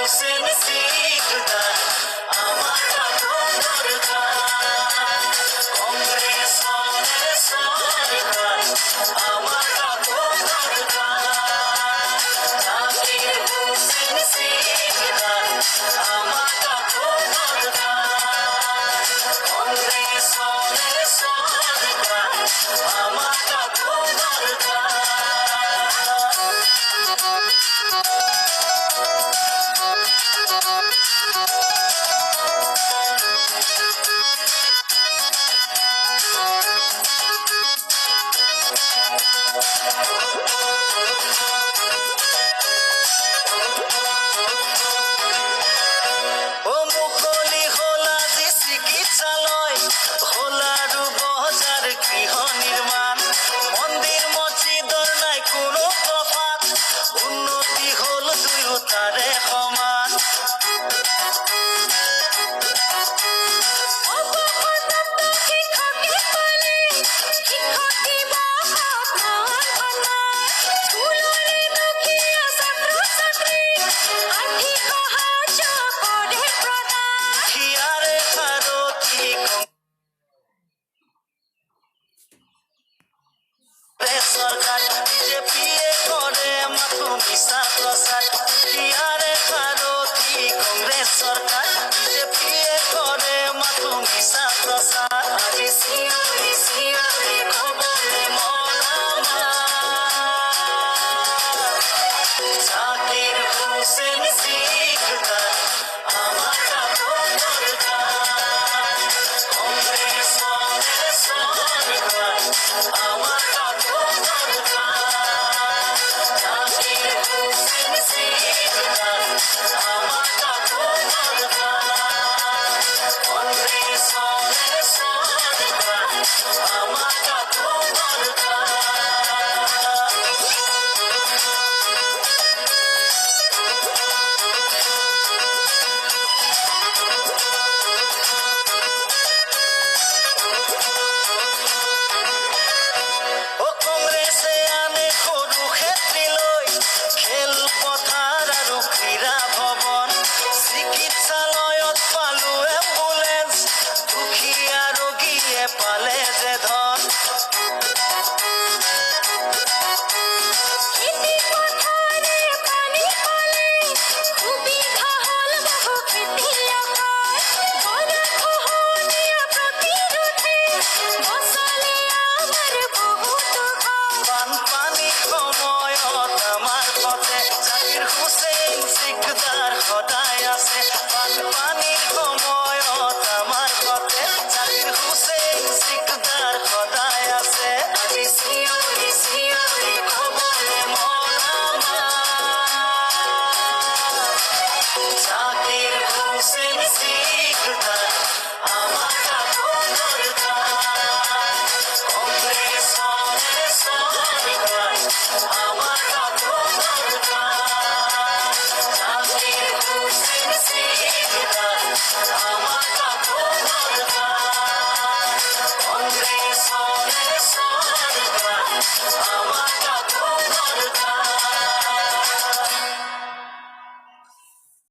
হুসেন সিকদার আমার দরকার কংগ্রেসের সরকার আমার দরকার জাকির হুসেন সিকদার আমার দরকার কংগ্রেসের সরকার আমার দরকার ও মুকলি হলা যে চিকিৎসালয় হলারু বজার গৃহ নির্মাণ মন্দির মসজিদর নাই কোনো তফাৎ উন্নতি হল দুয়োটাৰে সমান হিয়াৰে ভাৰতী চৰকাৰ বিজেপিয়ে কৰে মাথো মিছা প্ৰচাৰ হিয়াৰে ভাৰতী কংগ্ৰেছ চৰকাৰ বিজেপিয়ে কৰে মাথো মিছা প্ৰচাৰ আজি চিঞৰি চিঞৰি ক'বলে মন আমাৰ জাকিৰ হুসেন সিকদাৰ আমাৰ দৰকাৰ কংগ্ৰেছৰ চৰকাৰ আমাৰ দৰকাৰ জাকিৰ হুসেন সিকদাৰ আমাৰ দৰকাৰ কংগ্ৰেছৰ চৰকাৰ আমাৰ দৰকাৰ ও কংগ্ৰেছে আনে সৰু ক্ষেত্ৰীলৈ খেলপথাৰ